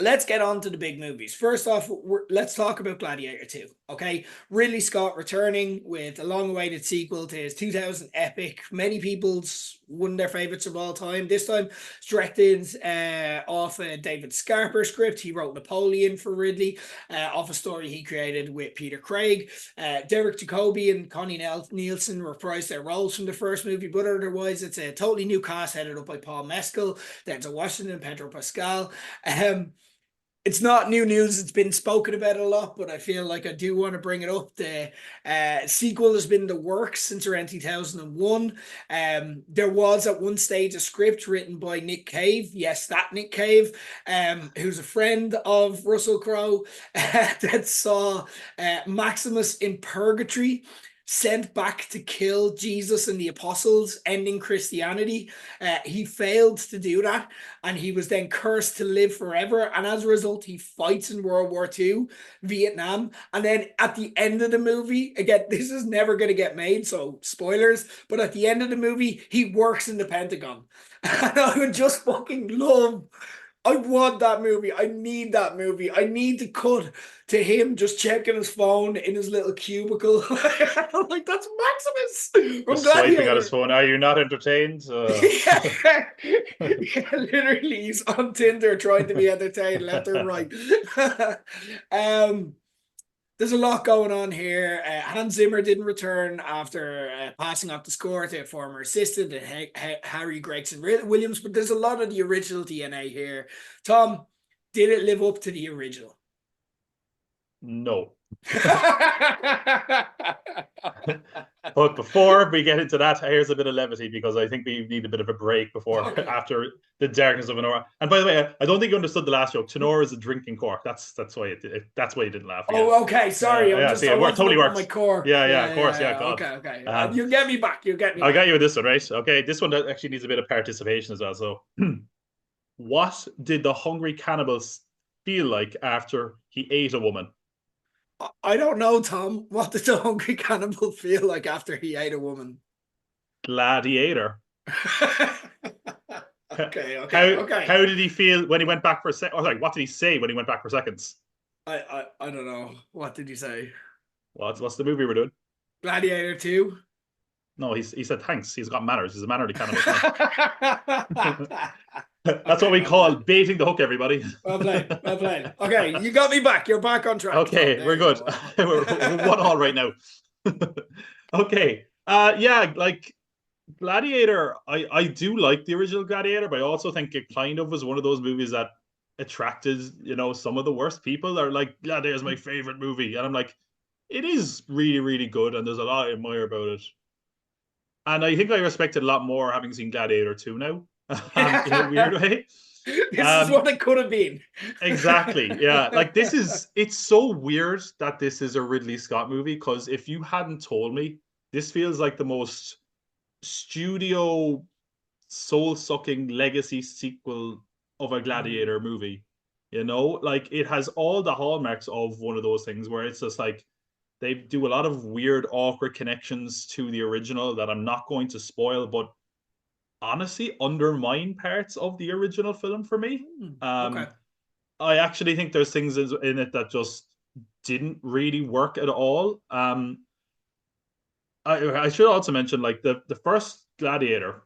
let's get on to the big movies. First off, let's talk about Gladiator 2. Okay, Ridley Scott returning with a long-awaited sequel to his 2000 epic. Many people's one of their favorites of all time. This time, it's directed off a David Scarper script. He wrote Napoleon for Ridley, off a story he created with Peter Craig. Derek Jacobi and Connie Nielsen reprised their roles from the first movie, but otherwise, it's a totally new cast headed up by Paul Mescal, Denzel Washington, Pedro Pascal. It's not new news. It's been spoken about a lot, but I feel like I do want to bring it up. The sequel has been in the works since around 2001. There was at one stage a script written by Nick Cave. Yes, that Nick Cave, who's a friend of Russell Crowe, that saw Maximus in purgatory, sent back to kill Jesus and the apostles, ending Christianity. He failed to do that, and he was then cursed to live forever. And as a result, he fights in World War II, Vietnam. And then at the end of the movie, again, this is never going to get made, so spoilers, but at the end of the movie, he works in the Pentagon. And I would just fucking love, I want that movie. I need that movie. I need to cut to him just checking his phone in his little cubicle. I'm like, that's Maximus from Just swiping on Gladiator. his phone. Are you not entertained? Yeah. Yeah, literally, he's on Tinder trying to be entertained left or right. um, there's a lot going on here. Hans Zimmer didn't return after passing off the score to a former assistant, Harry Gregson Williams, but there's a lot of the original DNA here. Tom, did it live up to the original? No. But before we get into that, here's a bit of levity because I think we need a bit of a break before after the darkness of Tenora. And by the way, I don't think you understood the last joke. Tenora is a drinking cork. That's why that's why you didn't laugh. Yeah. Oh, okay. Sorry, I totally works. My cork. Yeah, of course. Yeah, God. Okay. You get me back. You get me. I got you with this one, right? Okay, this one actually needs a bit of participation as well. So, what did the hungry cannibals feel like after he ate a woman? I don't know, Tom. What did the hungry cannibal feel like after he ate a woman? Gladiator. Okay. How did he feel when he went back for a second? Like, what did he say when he went back for seconds? I don't know. What did he say? What's the movie we're doing? Gladiator 2? No, he said thanks. He's got manners. He's a mannerly cannibal. That's what we call baiting the hook, everybody. Well played. Okay, you got me back. You're back on track. Okay, we're good. we're 1-1 right now. Okay. Yeah, like Gladiator, I do like the original Gladiator, but I also think it kind of was one of those movies that attracted, some of the worst people are like, Gladiator's my favorite movie. And I'm like, it is really, really good, and there's a lot I admire about it. And I think I respect it a lot more having seen Gladiator 2 now. In a weird way. This is what it could have been. Exactly. Yeah. Like it's so weird that this is a Ridley Scott movie, because if you hadn't told me, this feels like the most studio soul-sucking legacy sequel of a Gladiator movie. Like it has all the hallmarks of one of those things where it's just like they do a lot of weird, awkward connections to the original that I'm not going to spoil, but honestly undermine parts of the original film for me. Okay. I actually think there's things in it that just didn't really work at all. I should also mention, like, the first Gladiator,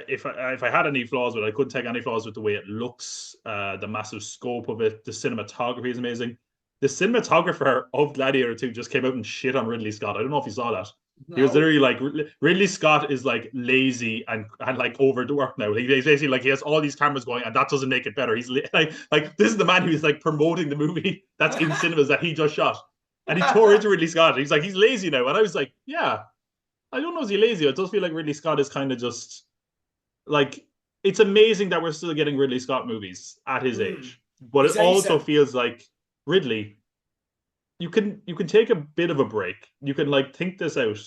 if I had any flaws with it, I couldn't take any flaws with the way it looks, the massive scope of it. The cinematography is amazing. The cinematographer of Gladiator 2 just came out and shit on Ridley Scott. I don't know if you saw that. No. He was literally like, Ridley Scott is like lazy and like overworked now. He's basically like, he has all these cameras going, and that doesn't make it better. He's like this is the man who's like promoting the movie that's in cinemas that he just shot, and he tore into Ridley Scott. He's like, he's lazy now, and I was like, yeah, I don't know, is he lazy? It does feel like Ridley Scott is kind of just like, it's amazing that we're still getting Ridley Scott movies at his age, but it also feels like, Ridley, you can take a bit of a break. You can like think this out.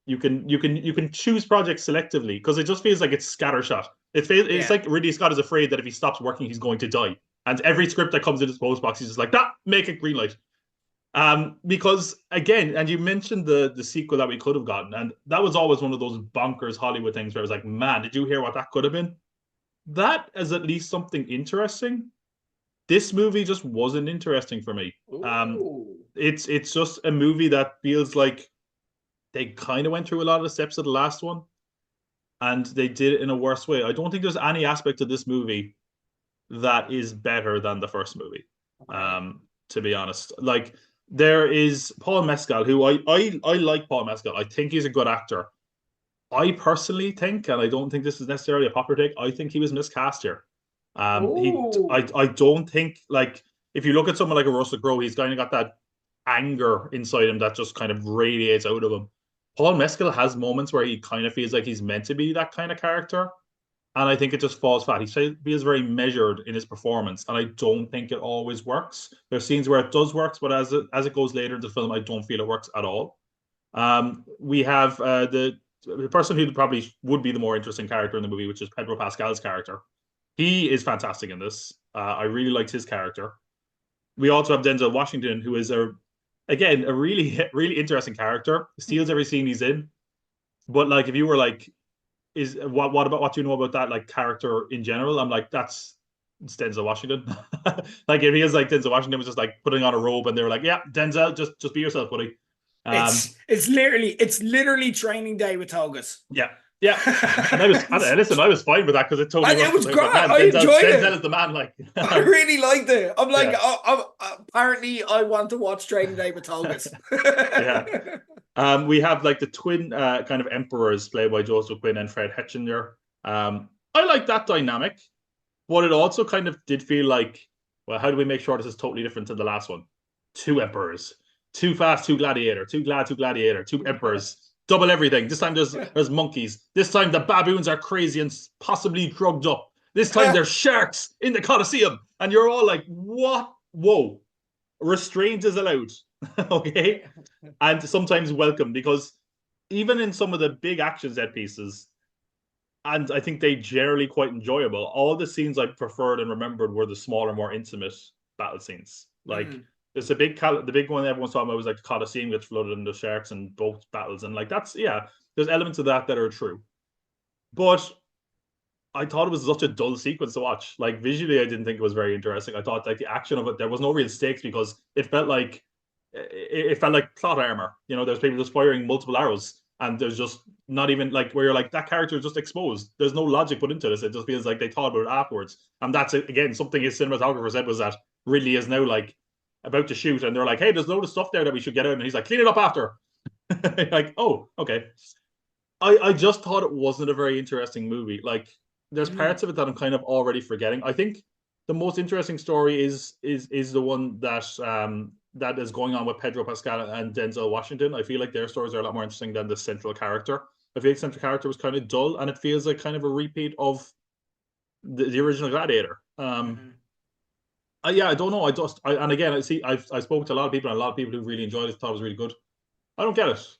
You can choose projects selectively, because it just feels like it's scattershot. It's like Ridley Scott is afraid that if he stops working, he's going to die. And every script that comes in his post box, he's just like, make it green light. Because again, and you mentioned the sequel that we could have gotten, and that was always one of those bonkers Hollywood things where I was like, man, did you hear what that could have been? That is at least something interesting. this movie just wasn't interesting for me. Ooh. It's just a movie that feels like they kind of went through a lot of the steps of the last one, and they did it in a worse way. I don't think there's any aspect of this movie that is better than the first movie. Okay. To be honest, like there is Paul Mescal, who I like Paul Mescal. I think he's a good actor. I personally think, and I don't think this is necessarily a popular take, I think he was miscast here. Ooh. I don't think like if you look at someone like a Russell Crowe, he's kind of got that anger inside him that just kind of radiates out of him. Paul Mescal has moments where he kind of feels like he's meant to be that kind of character, and I think it just falls flat. He feels very measured in his performance, and I don't think it always works. There's scenes where it does work, but as it goes later in the film, I don't feel it works at all. We have the person who probably would be the more interesting character in the movie, which is Pedro Pascal's character. He is fantastic in this. I really liked his character. We also have Denzel Washington, who is again a really really interesting character. Steals every scene he's in. But like, if you were like, is what do you know about that like character in general? I'm like, it's Denzel Washington. Like if he is like Denzel Washington was just like putting on a robe and they were like, yeah, Denzel, just be yourself, buddy. It's literally Training Day with togas. Yeah, yeah. And listen, I was fine with that because it totally And it worked. was I was great. like, man, I enjoyed Denzel it. is the man. Like, I really liked it. I'm like, yeah, apparently, I want to watch Training Day with togas. yeah. We have like the twin kind of emperors played by Joseph Quinn and Fred Hetchinger. I like that dynamic, but it also kind of did feel like, well, how do we make sure this is totally different to the last one? Two emperors, too fast, two gladiator, two gladiator, two emperors, double everything. This time there's monkeys. This time the baboons are crazy and possibly drugged up. This time there's sharks in the Colosseum, and you're all like, what? Whoa! Restraint is allowed, okay, and sometimes welcome because even in some of the big action set pieces, and I think they generally quite enjoyable. All the scenes I preferred and remembered were the smaller, more intimate battle scenes. Like Mm. there's the big one everyone's talking about was like the Colosseum gets flooded in the sharks and both battles, and like that's yeah, there's elements of that are true, but I thought it was such a dull sequence to watch. Like visually, I didn't think it was very interesting. I thought like the action of it, there was no real stakes because it felt like plot armor. You know, there's people just firing multiple arrows, and there's just not even like where you're like that character is just exposed. There's no logic put into this. It just feels like they thought about it afterwards, and that's again something his cinematographer said was that Ridley is now like about to shoot, and they're like, "Hey, there's a load of stuff there that we should get out," and he's like, "Clean it up after." Like, oh, okay. I just thought it wasn't a very interesting movie. Like, there's Mm. parts of it that I'm kind of already forgetting. I think the most interesting story is the one that is going on with Pedro Pascal and Denzel Washington. I feel like their stories are a lot more interesting than the central character. I feel like the central character was kind of dull, and it feels like kind of a repeat of the original Gladiator. Mhm. Yeah, I don't know. And again, I spoke to a lot of people, and a lot of people who really enjoyed it thought it was really good. I don't get it.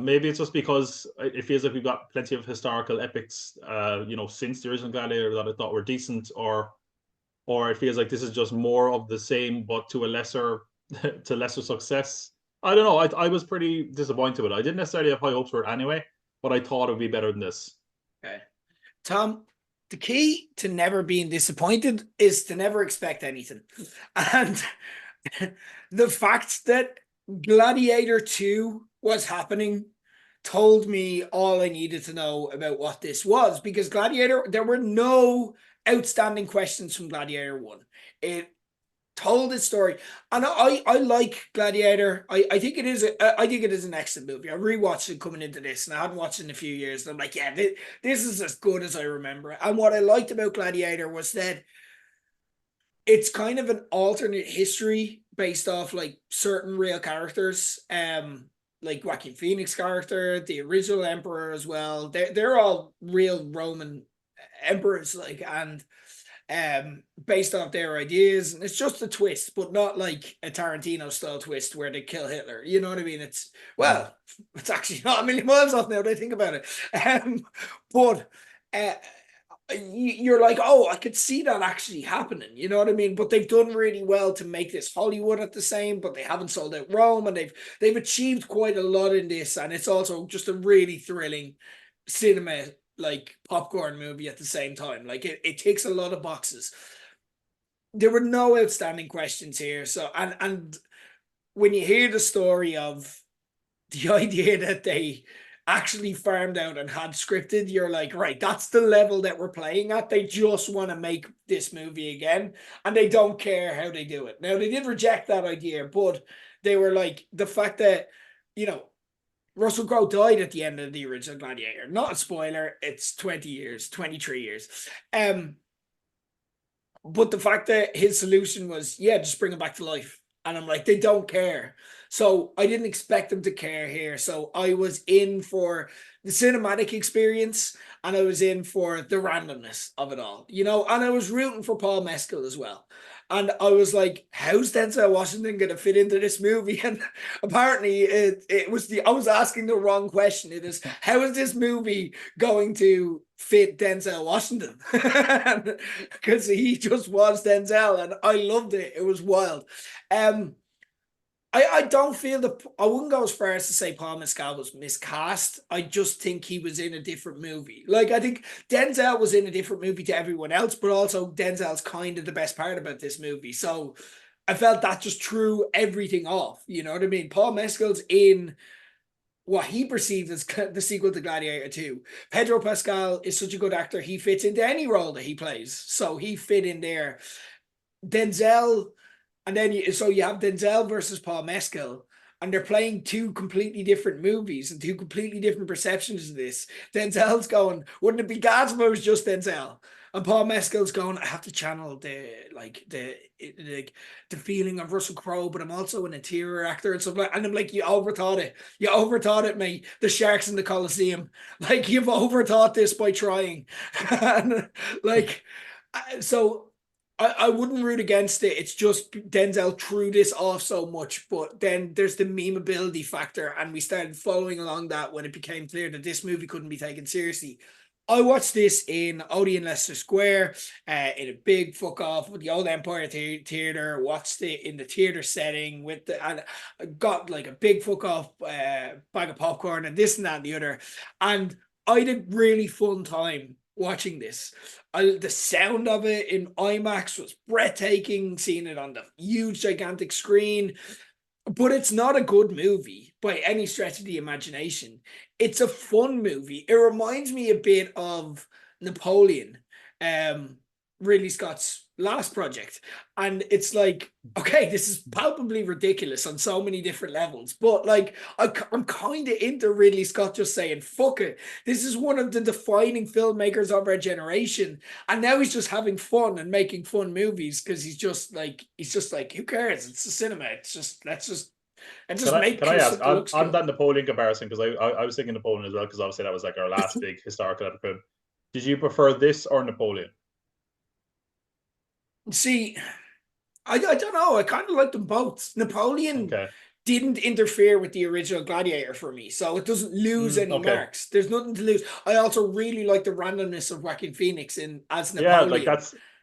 Maybe it's just because it feels like we've got plenty of historical epics, since the original Gladiator that I thought were decent, or it feels like this is just more of the same, but to a lesser to lesser success. I don't know. I was pretty disappointed with it. I didn't necessarily have high hopes for it anyway, but I thought it would be better than this. Okay. Tom, the key to never being disappointed is to never expect anything. And the fact that Gladiator 2 was happening told me all I needed to know about what this was, because Gladiator, there were no outstanding questions from Gladiator 1. It told its story, and I like Gladiator. I think it is an excellent movie. I rewatched it coming into this, and I hadn't watched it in a few years. And I'm like, yeah, this is as good as I remember it. And what I liked about Gladiator was that it's kind of an alternate history based off like certain real characters. Like Joaquin Phoenix character, the original emperor as well. They're all real Roman emperors, like, and based off their ideas. And it's just a twist, but not like a Tarantino style twist where they kill Hitler. You know what I mean? Mm. Well, it's actually not a million miles off now that I think about it. But uh, you're like, oh, I could see that actually happening. You know what I mean? But they've done really well to make this Hollywood at the same, but they haven't sold out Rome, and they've achieved quite a lot in this, and it's also just a really thrilling cinema, like popcorn movie at the same time. Like it ticks a lot of boxes. there were no outstanding questions here. So and when you hear the story of the idea that they actually farmed out and had scripted, you're like, right, that's the level that we're playing at. They just want to make this movie again, and they don't care how they do it. Now, they did reject that idea, but they were like, the fact that, you know, Russell Crowe died at the end of the original Gladiator. Not a spoiler, it's 20 years, 23 years. Um, but the fact that his solution was, yeah, just bring him back to life. And I'm like, they don't care. So I didn't expect them to care here. So I was in for the cinematic experience, and I was in for the randomness of it all, you know, and I was rooting for Paul Mescal as well. And I was like, how's Denzel Washington going to fit into this movie? And apparently it was I was asking the wrong question. It is, how is this movie going to fit Denzel Washington? Because he just was Denzel, and I loved it. It was wild. Um, I don't feel I wouldn't go as far as to say Paul Mescal was miscast. I just think he was in a different movie. Like, I think Denzel was in a different movie to everyone else, but also Denzel's kind of the best part about this movie. So I felt that just threw everything off. You know what I mean? Paul Mescal's in what he perceived as the sequel to Gladiator 2. Pedro Pascal is such a good actor. He fits into any role that he plays. So he fit in there. Denzel, and then so you have Denzel versus Paul Mescal, and they're playing two completely different movies and two completely different perceptions of this. Denzel's going, wouldn't it be gas if I was just Denzel? And Paul Mescal's going, I have to channel the feeling of Russell Crowe, but I'm also an interior actor and stuff like. And I'm like, you overthought it. You overthought it, mate. The sharks in the Coliseum, like, you've overthought this by trying. And, like, so I wouldn't root against it. It's just Denzel threw this off so much. But then there's the memeability factor, and we started following along that when it became clear that this movie couldn't be taken seriously. I watched this in Odeon Leicester Square, in a big fuck off with the old Empire Theatre. Watched it in the theatre setting with and I got like a big fuck off bag of popcorn and this and that and the other. And I had a really fun time watching this. The sound of it in IMAX was breathtaking, seeing it on the huge, gigantic screen. But it's not a good movie by any stretch of the imagination. It's a fun movie. It reminds me a bit of Napoleon, um, Ridley Scott's last project. And it's like, okay, this is palpably ridiculous on so many different levels. But like, I'm kind of into Ridley Scott just saying, fuck it. This is one of the defining filmmakers of our generation. And now he's just having fun and making fun movies because he's just like, who cares? It's the cinema. It's just, let's just make Can I ask something that looks on cool. that Napoleon comparison, because I was thinking Napoleon as well, because obviously that was like our last big historical epic film. Did you prefer this or Napoleon? See, I don't know. I kind of like them both. Napoleon Okay. didn't interfere with the original Gladiator for me, so it doesn't lose any Okay. marks. There's nothing to lose. I also really like the randomness of Joaquin Phoenix in as Yeah, like Napoleon.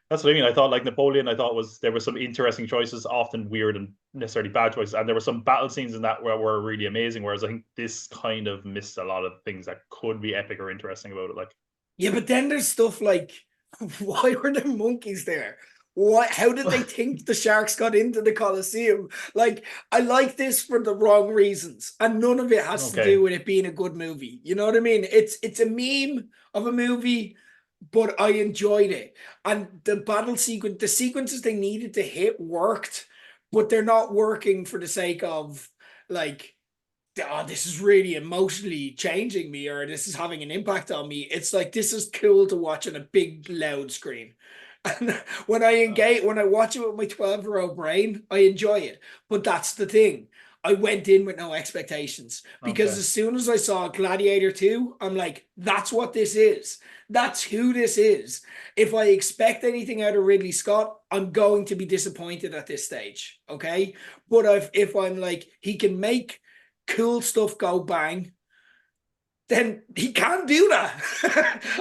that's what I mean. I thought like Napoleon, I thought was there were some interesting choices, often weird and necessarily bad choices, and there were some battle scenes in that where were really amazing. Whereas I think this kind of missed a lot of things that could be epic or interesting about it. Like, Yeah, but then there's stuff like, why were there monkeys there? What? How did they think the sharks got into the Colosseum? Like, I like this for the wrong reasons, and none of it has to do okay, with it being a good movie. You know what I mean? It's a meme of a movie, but I enjoyed it. And the battle sequence, the sequences they needed to hit worked, but they're not working for the sake of like, oh, this is really emotionally changing me, or this is having an impact on me. It's like, this is cool to watch on a big loud screen. And when I watch it with my 12-year-old brain, I enjoy it. But that's the thing. I went in with no expectations because okay, as soon as I saw Gladiator 2, I'm like, that's what this is. That's who this is. If I expect anything out of Ridley Scott, I'm going to be disappointed at this stage. Okay. But if I'm like, he can make cool stuff go bang, then he can do that.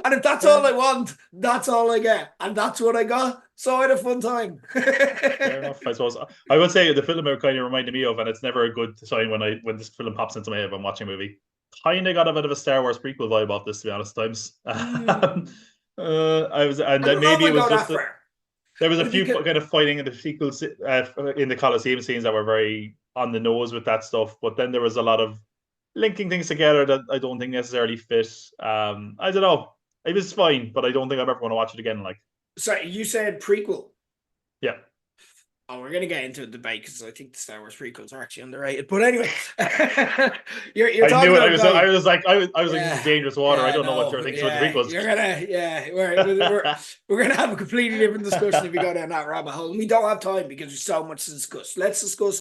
And if that's all fair, I want, that's all I get. And that's what I got. So I had a fun time. fair enough. I suppose I would say the film it kind of reminded me of, and it's never a good sign when this film pops into my head when I'm watching a movie. Kind of got a bit of a Star Wars prequel vibe off this, to be honest. Times, Hmm. I was, and I then don't know if maybe I it was go just that a, far. There was a But if you few could, kind of fighting in the sequels in the Colosseum scenes that were very on the nose with that stuff, but then there was a lot of linking things together that I don't think necessarily fit. I don't know. It was fine, but I don't think I'm ever going to watch it again. Like, sorry, you said prequel. yeah, Oh, we're gonna get into a debate because I think the Star Wars prequels are actually underrated. But anyway, you're I talking knew it. about a guy. I was like, this is Yeah, dangerous water. I yeah, don't know what no, you're thinking about the yeah, prequels. you're gonna, yeah, we're gonna have a completely different discussion if we go down that rabbit hole. And we don't have time because there's so much to discuss. Let's discuss